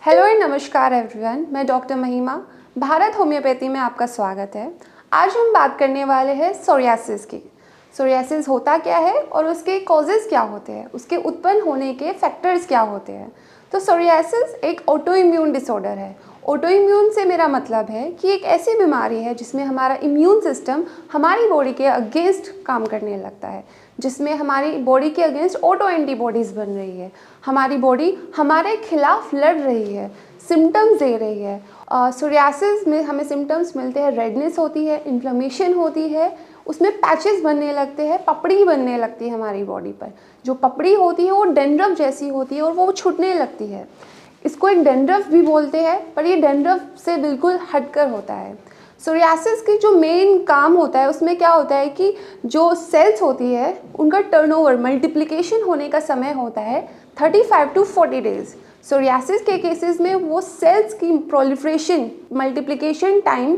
Hello and नमस्कार everyone, मैं doctor महिमा, भारत होम्योपैथी में आपका स्वागत है। आज हम बात करने वाले हैं सोरियासिस की। सोरियासिस होता क्या है और उसके कॉजेज़ क्या होते हैं, उसके उत्पन्न होने के फैक्टर्स क्या होते हैं। तो सोरियासिस एक ऑटो इम्यून डिसऑर्डर है। ऑटो इम्यून से मेरा मतलब है कि एक ऐसी बीमारी है जिसमें हमारा इम्यून सिस्टम हमारी बॉडी के अगेंस्ट काम करने लगता है, जिसमें हमारी बॉडी के अगेंस्ट ऑटो एंटीबॉडीज़ बन रही है। हमारी बॉडी हमारे खिलाफ लड़ रही है, सिम्टम्स दे रही है। सोरियासिस में हमें सिम्टम्स मिलते हैं, रेडनेस होती है, इन्फ्लेमेशन होती है, उसमें पैचेस बनने लगते हैं, पपड़ी बनने लगती है हमारी बॉडी पर। जो पपड़ी होती है वो डैंड्रफ जैसी होती है और वो छूटने लगती है। इसको एक डैंड्रफ भी बोलते हैं, पर ये डैंड्रफ से बिल्कुल हटकर होता है। सोरियासिस की जो मेन काम होता है उसमें क्या होता है कि जो सेल्स होती है उनका टर्नओवर, मल्टीप्लिकेशन होने का समय होता है 35 टू 40 डेज़। सोरियासिस के केसेस में वो सेल्स की प्रोलिफरेशन, मल्टीप्लिकेशन टाइम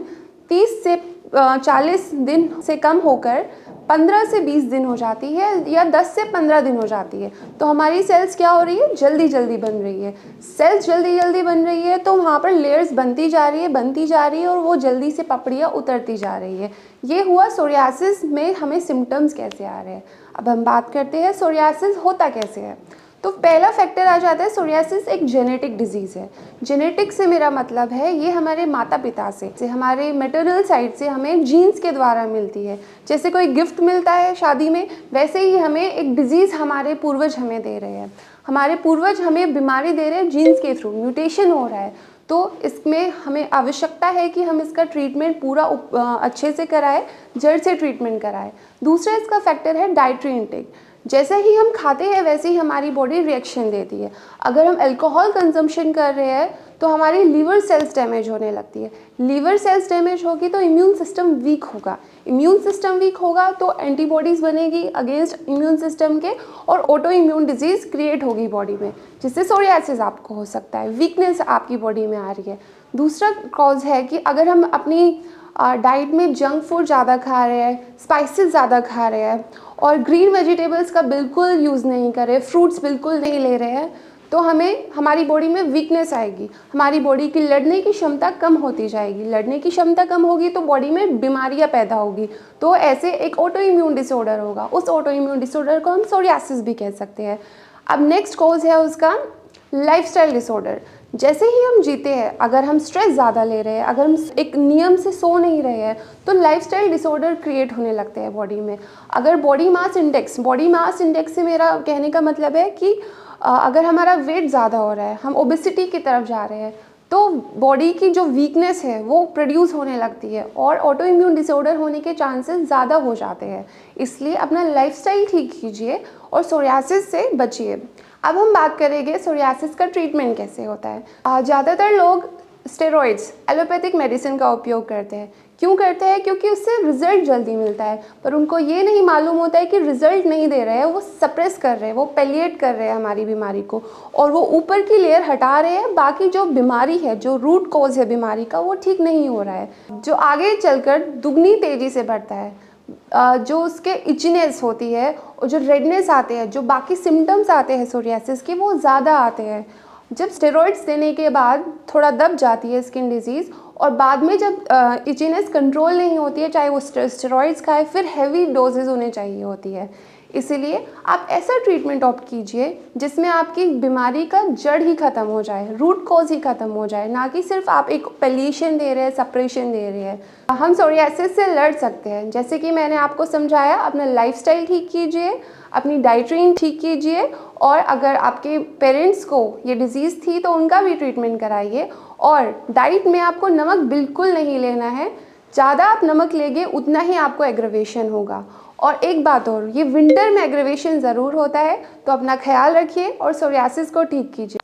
30 से 40 दिन से कम होकर 15 से 20 दिन हो जाती है या 10 से 15 दिन हो जाती है। तो हमारी सेल्स क्या हो रही है, जल्दी जल्दी बन रही है। सेल्स जल्दी जल्दी बन रही है तो वहाँ पर लेयर्स बनती जा रही है और वो जल्दी से पपड़ियाँ उतरती जा रही है। ये हुआ सोरियासिस में हमें सिम्टम्स कैसे आ रहे हैं। अब हम बात करते हैं सोरियासिस होता कैसे है। तो पहला फैक्टर आ जाता है, सोरियासिस एक जेनेटिक डिजीज़ है। जेनेटिक से मेरा मतलब है ये हमारे माता पिता से हमारे मैटरनल साइड से हमें जीन्स के द्वारा मिलती है। जैसे कोई गिफ्ट मिलता है शादी में, वैसे ही हमें एक डिजीज़ हमारे पूर्वज हमें दे रहे हैं। हमारे पूर्वज हमें बीमारी दे रहे हैं जीन्स के थ्रू, म्यूटेशन हो रहा है। तो इसमें हमें आवश्यकता है कि हम इसका ट्रीटमेंट पूरा अच्छे से कराएं, जड़ से ट्रीटमेंट कराएं। दूसरा इसका फैक्टर है डाइटरी इंटेक। जैसे ही हम खाते हैं वैसे ही हमारी बॉडी रिएक्शन देती है। अगर हम अल्कोहल कंजम्पशन कर रहे हैं तो हमारी लीवर सेल्स डैमेज होने लगती है। लीवर सेल्स डैमेज होगी तो इम्यून सिस्टम वीक होगा। इम्यून सिस्टम वीक होगा तो एंटीबॉडीज़ बनेगी अगेंस्ट इम्यून सिस्टम के और ऑटो इम्यून डिजीज़ क्रिएट होगी बॉडी में, जिससे सोरियासिस आपको हो सकता है, वीकनेस आपकी बॉडी में आ रही है। दूसरा कॉज है कि अगर हम अपनी डाइट में जंक फूड ज़्यादा खा रहे हैं, स्पाइसेस ज़्यादा खा रहे हैं और ग्रीन वेजिटेबल्स का बिल्कुल यूज़ नहीं कर रहे, फ्रूट्स बिल्कुल नहीं ले रहे हैं, तो हमें हमारी बॉडी में वीकनेस आएगी। हमारी बॉडी की लड़ने की क्षमता कम होती जाएगी। लड़ने की क्षमता कम होगी तो बॉडी में बीमारियां पैदा होगी। तो ऐसे एक ऑटो इम्यून डिसऑर्डर होगा। उस ऑटो इम्यून डिसऑर्डर को हम सोरियासिस भी कह सकते हैं। अब नेक्स्ट कॉज है उसका लाइफस्टाइल डिसऑर्डर। जैसे ही हम जीते हैं, अगर हम स्ट्रेस ज़्यादा ले रहे हैं, अगर हम एक नियम से सो नहीं रहे हैं, तो लाइफस्टाइल डिसऑर्डर क्रिएट होने लगते हैं बॉडी में। अगर बॉडी मास इंडेक्स से मेरा कहने का मतलब है कि अगर हमारा वेट ज़्यादा हो रहा है, हम ओबेसिटी की तरफ जा रहे हैं, तो बॉडी की जो वीकनेस है वो प्रोड्यूस होने लगती है और ऑटो इम्यून डिसऑर्डर होने के चांसेस ज़्यादा हो जाते हैं। इसलिए अपना लाइफस्टाइल ठीक कीजिए और सोरियासिस से बचिए। अब हम बात करेंगे सोरियासिस का ट्रीटमेंट कैसे होता है। ज़्यादातर लोग स्टेरॉइड्स, एलोपैथिक मेडिसिन का उपयोग करते हैं। क्यों करते हैं? क्योंकि उससे रिजल्ट जल्दी मिलता है, पर उनको ये नहीं मालूम होता है कि रिजल्ट नहीं दे रहे हैं, वो सप्रेस कर रहे हैं, वो पैलिएट कर रहे हैं हमारी बीमारी को, और वो ऊपर की लेयर हटा रहे हैं। बाकी जो बीमारी है, जो रूट कॉज है बीमारी का, वो ठीक नहीं हो रहा है, जो आगे चलकर दुगनी तेज़ी से बढ़ता है। जो उसके इचनेस होती है और जो रेडनेस आते हैं, जो बाकी सिम्टम्स आते हैं सोरियासिस के, वो ज़्यादा आते हैं। जब स्टेरॉइड्स देने के बाद थोड़ा दब जाती है स्किन डिजीज़ और बाद में जब इचनेस कंट्रोल नहीं होती है, चाहे वो स्टेरॉइड्स खाए, फिर हैवी डोजेज उन्हें चाहिए होती है। इसीलिए आप ऐसा ट्रीटमेंट ऑप्ट कीजिए जिसमें आपकी बीमारी का जड़ ही ख़त्म हो जाए, रूट कॉज ही ख़त्म हो जाए, ना कि सिर्फ आप एक पैलिएशन दे रहे हैं, सप्रेशन दे रहे हैं। हम सोरियासिस से लड़ सकते हैं, जैसे कि मैंने आपको समझाया। अपना लाइफस्टाइल ठीक कीजिए, अपनी डाइटरी ठीक कीजिए, और अगर आपके पेरेंट्स को ये डिज़ीज़ थी तो उनका भी ट्रीटमेंट कराइए। और डाइट में आपको नमक बिल्कुल नहीं लेना है। ज़्यादा आप नमक लेंगे उतना ही आपको एग्रवेशन होगा। और एक बात और, ये विंटर में एग्रवेशन ज़रूर होता है, तो अपना ख्याल रखिए और सोरियासिस को ठीक कीजिए।